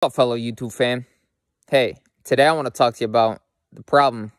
What's up, fellow YouTube fam? Hey, today I want to talk to you about the problem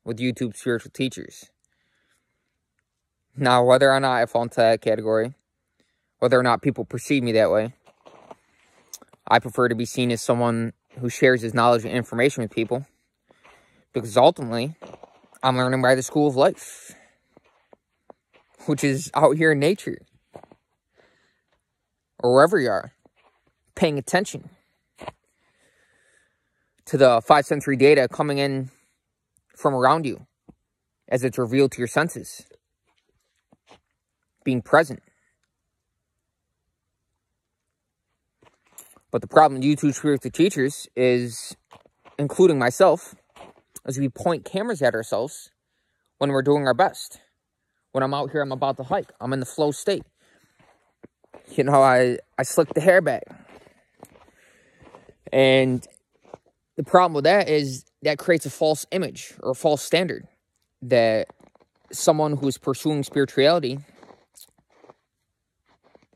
with YouTube spiritual teachers. Now, whether or not I fall into that category, whether or not people perceive me that way, I prefer to be seen as someone who shares his knowledge and information with people, because ultimately, I'm learning by the school of life, which is out here in nature, or wherever you are, paying attention to the 5 sensory data coming in from around you as it's revealed to your senses. Being present. But the problem with YouTube spiritual teachers is, including myself, is we point cameras at ourselves when we're doing our best. When I'm out here, I'm about to hike. I'm in the flow state. You know, I slick the hair back. And the problem with that is that creates a false image or a false standard that someone who is pursuing spirituality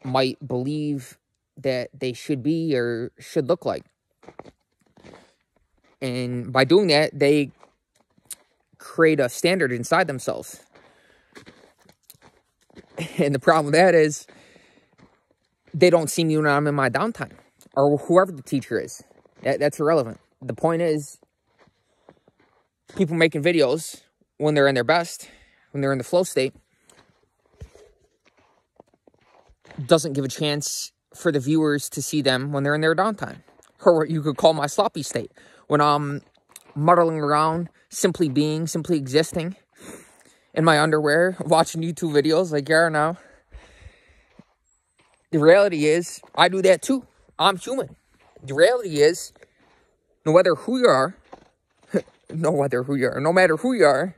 might believe that they should be or should look like. And by doing that, they create a standard inside themselves. And the problem with that is they don't see me when I'm in my downtime, or whoever the teacher is. That's irrelevant. The point is, people making videos when they're in their best, when they're in the flow state, doesn't give a chance for the viewers to see them when they're in their downtime. Or what you could call my sloppy state. When I'm muddling around, simply being, simply existing in my underwear, watching YouTube videos like you are now. The reality is, I do that too. I'm human. The reality is, no matter who you are, no matter who you are,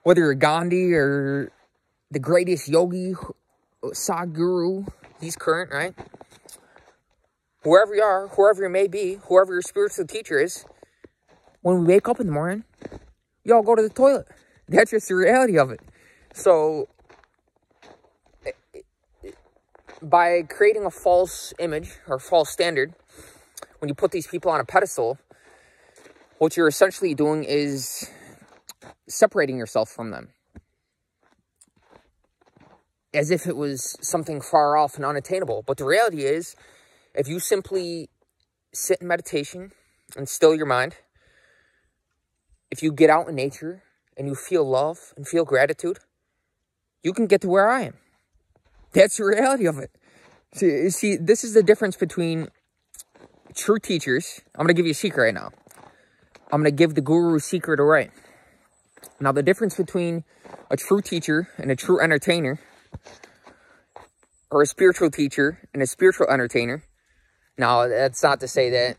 whether you're Gandhi or the greatest yogi, Sadhguru, he's current, right? Whoever you are, whoever you may be, whoever your spiritual teacher is, when we wake up in the morning, you all go to the toilet. That's just the reality of it. So, by creating a false image or false standard, when you put these people on a pedestal, what you're essentially doing is separating yourself from them. As if it was something far off and unattainable. But the reality is, if you simply sit in meditation and still your mind, if you get out in nature and you feel love and feel gratitude, you can get to where I am. That's the reality of it. See, this is the difference between true teachers. I'm going to give you a secret right now. I'm going to give the guru's secret away. Now, the difference between a true teacher and a true entertainer, or a spiritual teacher and a spiritual entertainer. Now, that's not to say that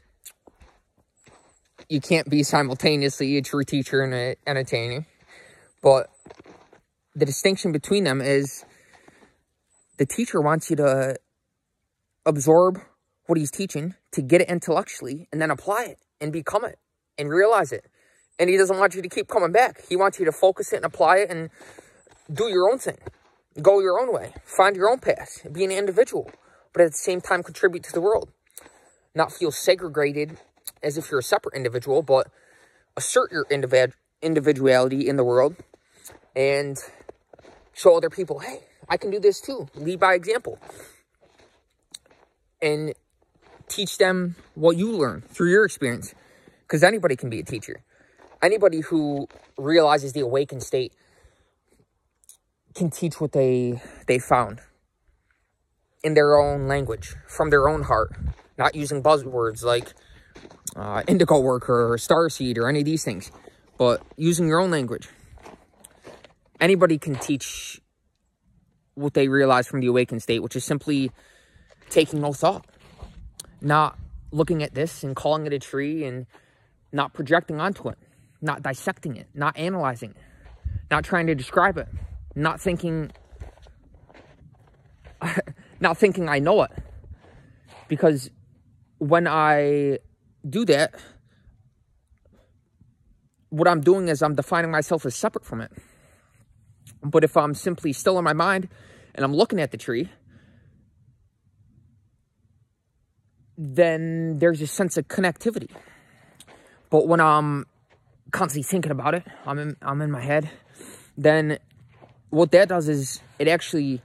you can't be simultaneously a true teacher and an entertainer. But the distinction between them is the teacher wants you to absorb what he's teaching, to get it intellectually, and then apply it, and become it, and realize it. And he doesn't want you to keep coming back. He wants you to focus it and apply it and do your own thing. Go your own way. Find your own path. Be an individual. But at the same time, contribute to the world. Not feel segregated as if you're a separate individual, but assert your individuality in the world and show other people, hey, I can do this too. Lead by example. And teach them what you learn through your experience. Because anybody can be a teacher. Anybody who realizes the awakened state can teach what they found in their own language, from their own heart, not using buzzwords like indigo worker or starseed or any of these things, but using your own language. Anybody can teach what they realize from the awakened state, which is simply taking no thought, not looking at this and calling it a tree and not projecting onto it, not dissecting it, not analyzing it, not trying to describe it, not thinking I know it. Because when I do that, what I'm doing is I'm defining myself as separate from it. But if I'm simply still in my mind and I'm looking at the tree, then there's a sense of connectivity. But when I'm constantly thinking about it, I'm in my head, then what that does is there's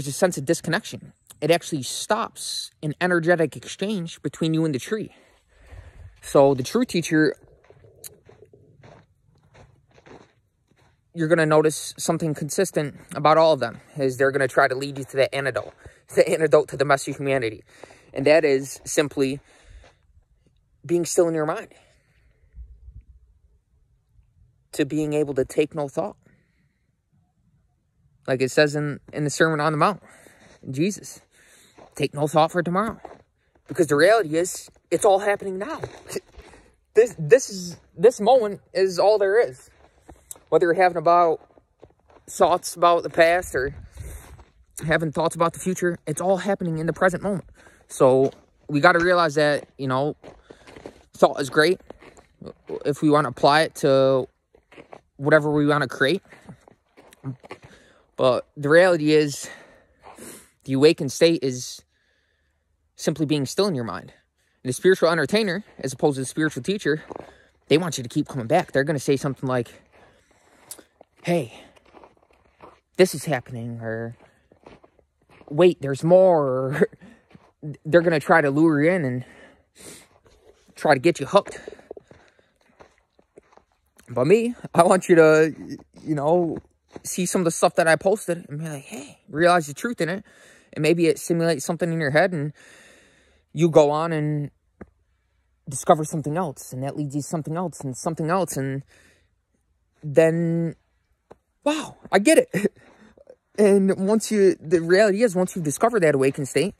a sense of disconnection. It actually stops an energetic exchange between you and the tree. So the true teacher, you're going to notice something consistent about all of them, is they're going to try to lead you to the antidote to the mess of humanity. And that is simply being still in your mind. To being able to take no thought. Like it says in the Sermon on the Mount, Jesus, take no thought for tomorrow. Because the reality is, it's all happening now. This moment is all there is. Whether you're having thoughts about the past or having thoughts about the future, it's all happening in the present moment. So we got to realize that, thought is great if we want to apply it to whatever we want to create. But the reality is, the awakened state is simply being still in your mind. And the spiritual entertainer, as opposed to the spiritual teacher, they want you to keep coming back. They're going to say something like, hey, this is happening, or wait, there's more, or they're going to try to lure you in and try to get you hooked. But me, I want you to, see some of the stuff that I posted and be like, hey, realize the truth in it. And maybe it simulates something in your head and you go on and discover something else. And that leads you to something else and something else. And then, wow, I get it. And the reality is, once you discover that awakened state,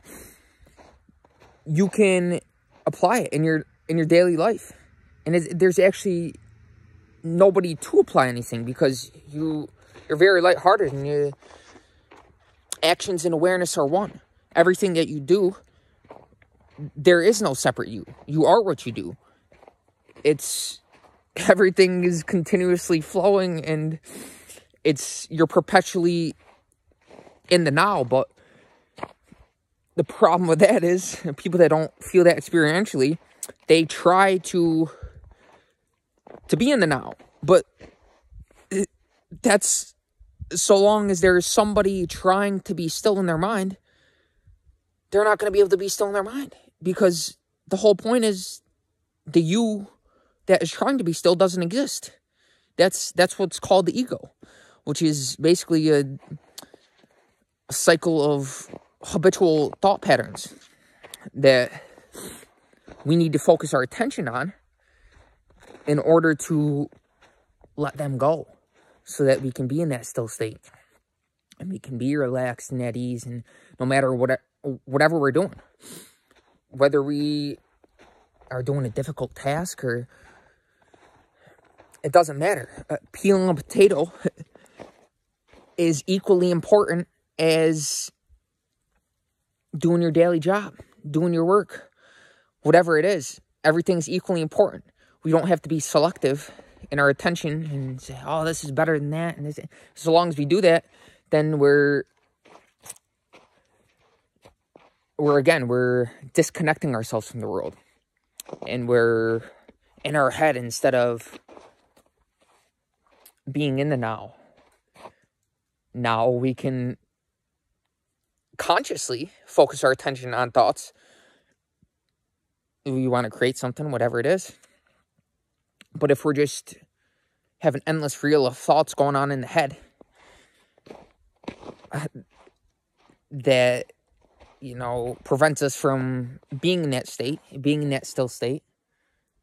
you can apply it in your daily life. And there's actually nobody to apply anything, because you're very lighthearted, and your actions and awareness are one. Everything that you do, there is no separate you. You are what you do. Everything is continuously flowing, and you're perpetually in the now. But the problem with that is, people that don't feel that experientially, they try to be in the now. But that's, so long as there's somebody trying to be still in their mind, they're not going to be able to be still in their mind. Because the whole point is, the you that is trying to be still doesn't exist. That's what's called the ego, which is basically a cycle of habitual thought patterns that we need to focus our attention on in order to let them go, so that we can be in that still state and we can be relaxed and at ease, and no matter whatever we're doing, whether we are doing a difficult task or, it doesn't matter. Peeling a potato is equally important as doing your daily job, doing your work, whatever it is. Everything's equally important. We don't have to be selective in our attention and say, oh, this is better than that. And this. So long as we do that, then we're disconnecting ourselves from the world. And we're in our head instead of being in the now. Now we can consciously focus our attention on thoughts. We want to create something, whatever it is. But if we're just have an endless reel of thoughts going on in the head that, prevents us from being in that state, being in that still state,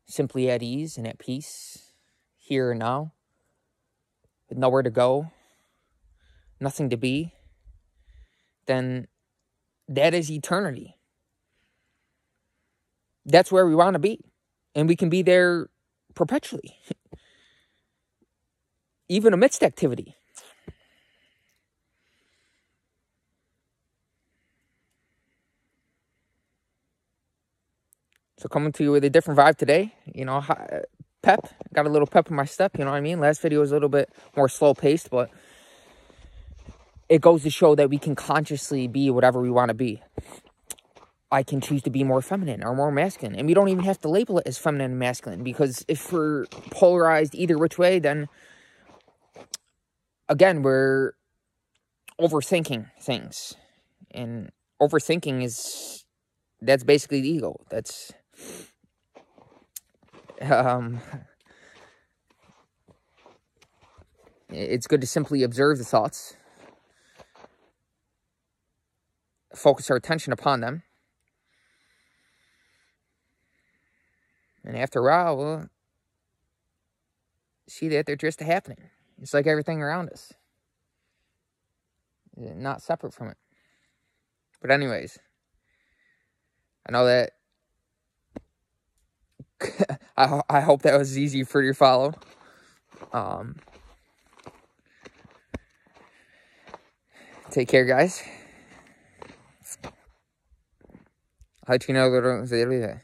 simply at ease and at peace, here and now, with nowhere to go, nothing to be, then that is eternity. That's where we want to be. And we can be there perpetually, even amidst activity. So coming to you with a different vibe today, pep, got a little pep in my step, you know what I mean? Last video was a little bit more slow paced, but it goes to show that we can consciously be whatever we want to be. I can choose to be more feminine or more masculine. And we don't even have to label it as feminine and masculine, because if we're polarized either which way, then, again, we're overthinking things. And overthinking that's basically the ego. That's, it's good to simply observe the thoughts, focus our attention upon them, and after a while, we'll see that they're just happening. It's like everything around us, not separate from it. But anyways, I know that I hope that was easy for you to follow. Take care, guys. I'll let you know that